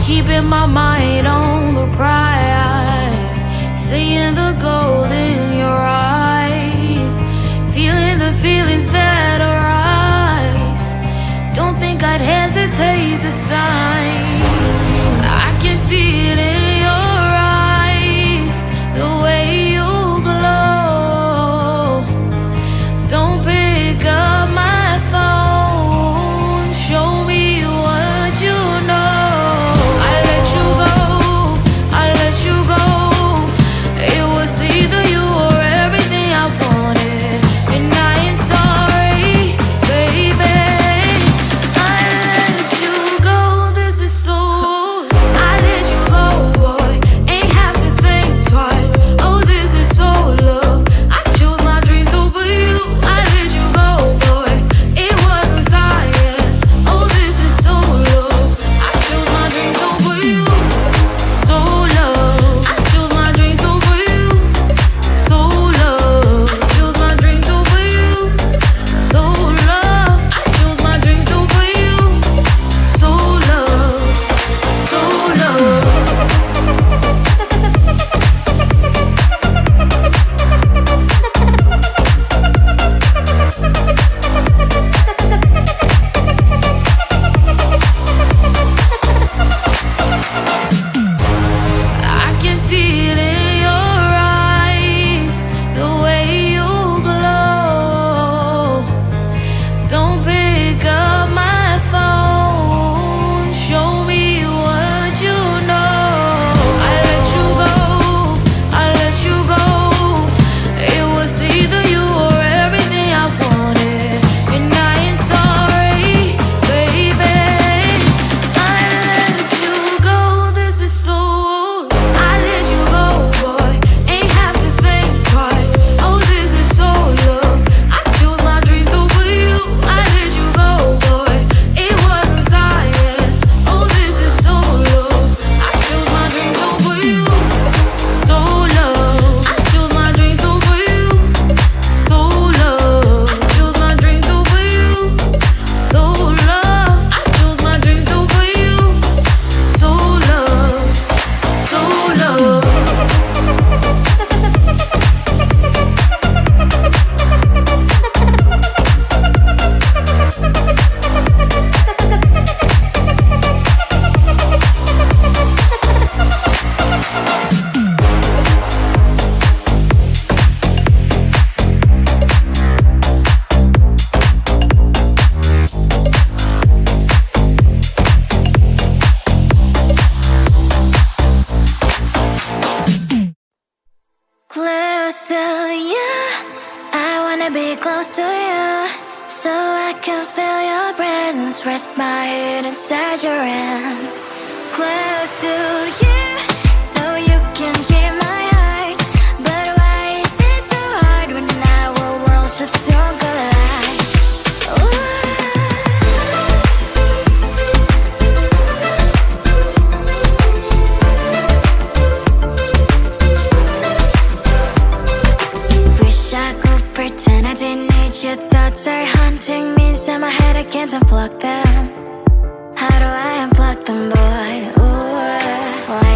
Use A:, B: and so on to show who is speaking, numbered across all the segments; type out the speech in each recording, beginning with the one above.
A: keeping my mind on the prize, seeing the gold in your eyes, feeling the feelings that arise. Don't think I'd hesitate to sign. I can see it in your eyes, the way you glow. Don't pick up my phone, show me what you know. I let you go, I let you go. It was either you or everything I wanted, and I ain't sorry, baby. I let you go, this is so. I let you go, boy, ain't have to think twice. Oh, this is so love. I chose my dreams over you. I let you go, boy, it wasn't science. Oh, this is so love. I chose my dreams over you. So love. I chose my dreams over you. So love. Chose my dreams over you. So love. I chose my dreams over you. So love. So love. I can see it in your eyes, the way you glow. Don't pick up my phone, show me what you know. I let you go, I let you go. It was either you or everything I wanted, and I ain't sorry, baby. I let you go, this is so. I let you go, boy, ain't have to think twice. Oh, this is so love. I chose my dreams over you. I let you go, boy, it wasn't science. Oh, this is so love. I chose my dreams over you. So love. I chose my dreams over you. So love. Chose my dreams over you. So love. I chose my dreams over you. So love. So love. Close to you, I wanna be close to you, so I can feel your presence, rest my head inside your hand. Close to you, so you can hear my heart. But why is it so hard when our worlds just don't collide? Ooh. Wish I could pretend I didn't need your thoughts are haunting me inside my head. I can't unplug them. How do I unplug them, boy? Ooh,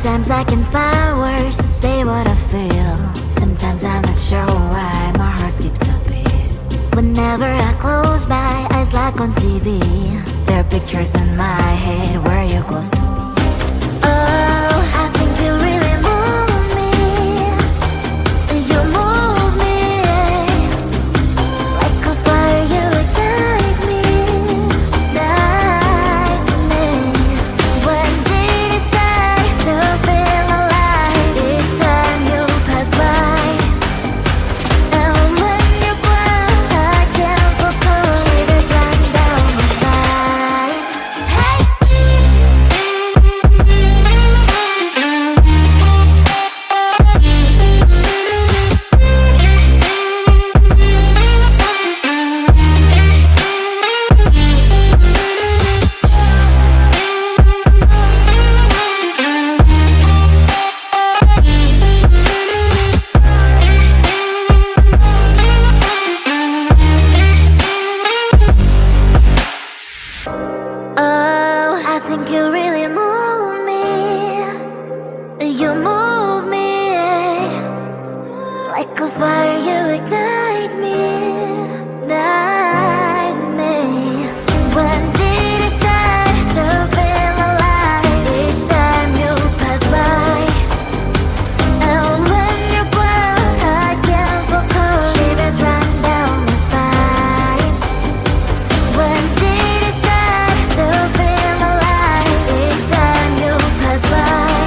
B: Sometimes I can find words to say what I feel. Sometimes I'm not sure why my heart skips a beat. Whenever I close my eyes like on TV, there are pictures in my head where you're close to me. Oh, I think you really move me. You move me like a fire, you ignite me, ignite me. When did it start to feel alive? Each time you pass by, and when you ground, I can't focus. Shivers run down my spine. Hey. Oh, I think you really move me. You move me like a fire, you ignite me, ignite me. When did it start to feel alive? Each time you pass by, and when you ground, I can't focus. Shivers run down my spine. When did it start to feel alive? Each time you pass by,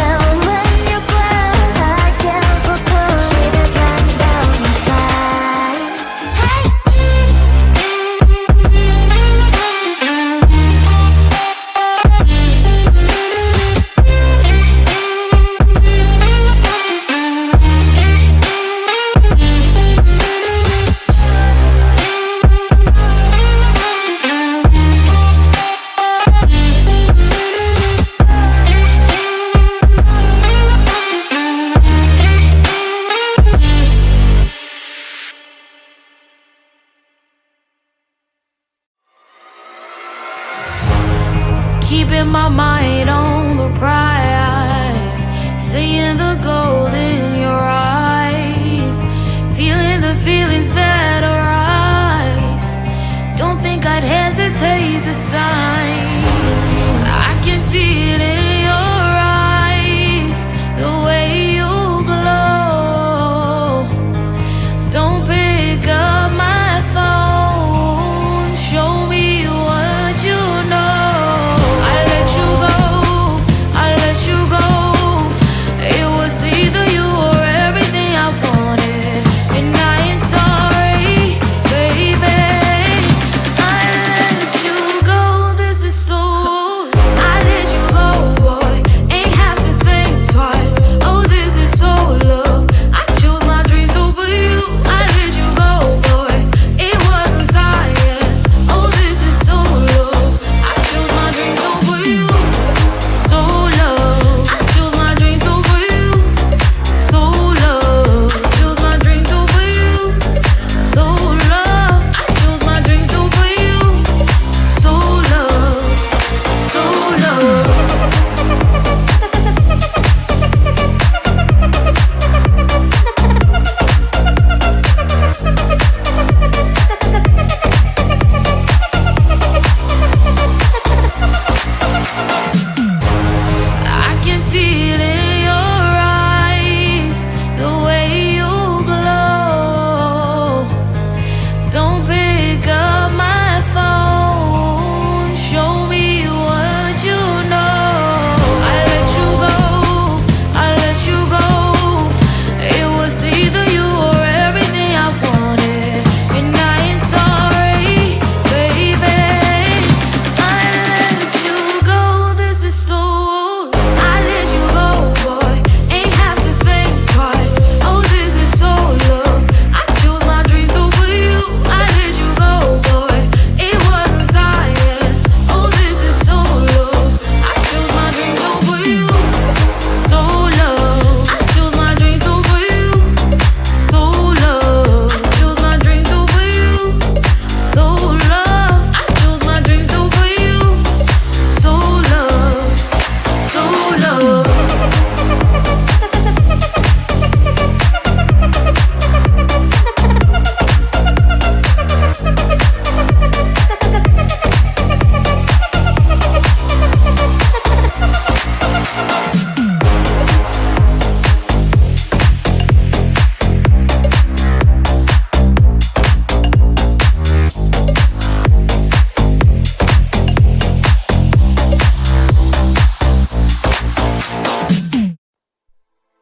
B: and when you ground, I can't focus. Shivers run down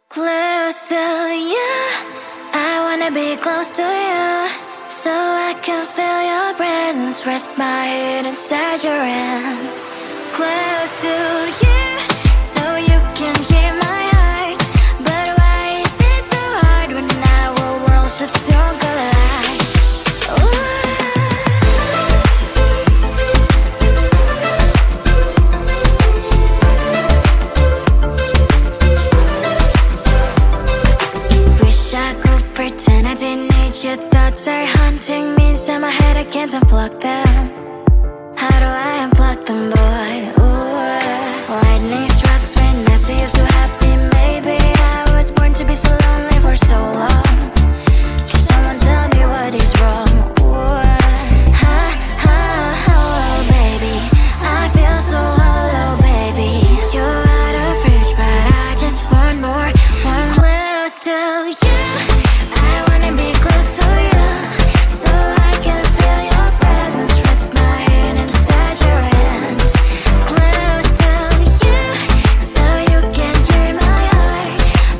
B: Close to you, I wanna be close to you, so I can feel your presence, rest my head inside your hand. Close to you, so you can hear my heart, but why is it so hard when our worlds just don't collide? Wish I could pretend I didn't need your thoughts are haunting me inside my head, I can't unplug them. How do I unplug them, boy? Ooh, lightning strikes when I see you so happy. Maybe I was born to be so lonely for so long. Can someone tell me what is wrong? Ooh, oh, baby, I feel so hollow, baby. You're out of reach, but I just want more. I'm close to you, I wanna be close to you, so I can feel your presence, rest my head inside your hand. Close to you, so you can hear my heart,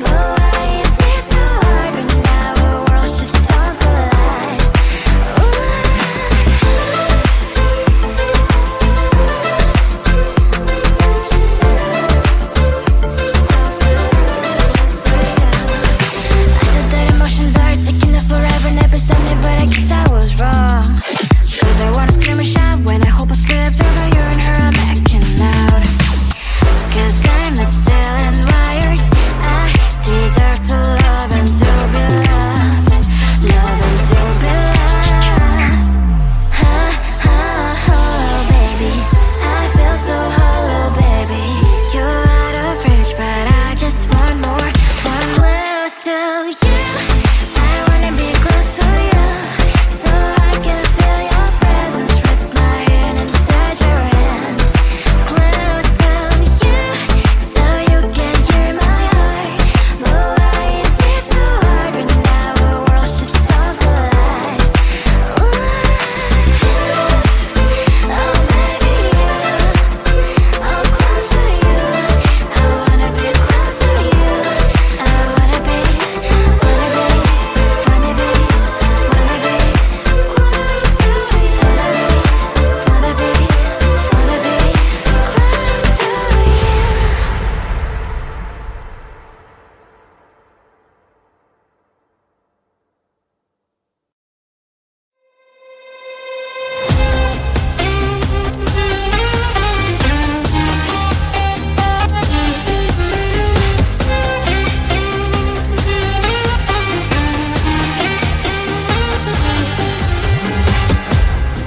B: but why is it so hard when our worlds just don't collide? I know that emotions are taking up forever, never something, but I guess I was wrong. Cause I wanna scream and shout when I hope I still observe how you're in her, I'm acting out. Cause I'm not still and wired, I deserve to love and to be loved, love and to be loved. Oh, baby, I feel so hollow, baby. You're out of reach, but I just want more. I'm close to you, I wanna be close to you, so I can feel your presence, rest my head inside your hand. Close to you, so you can hear my heart, but why is it so hard when our worlds just don't collide? Oh, baby, I'm close to you, I wanna be close to you, I wanna be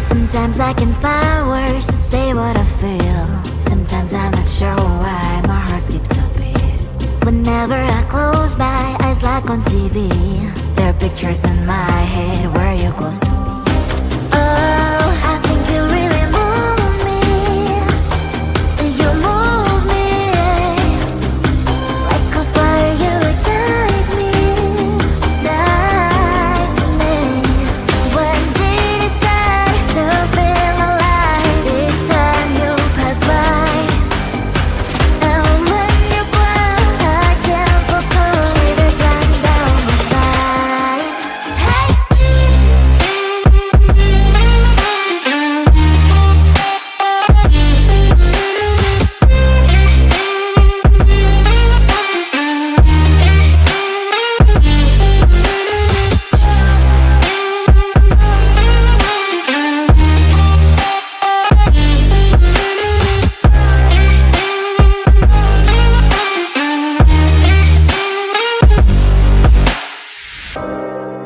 B: Sometimes I can find words to say what I feel. Sometimes I'm not sure why my heart skips a beat. Whenever I close my eyes like on TV, there are pictures in my head where you're close to me. Oh, I think you really move me. You move me like a fire, you ignite me, ignite me. When did it start to feel alive? Each time you pass by, and when you cry, I can't focus. Shivers run down my spine. Hey.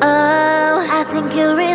B: Oh, I think you really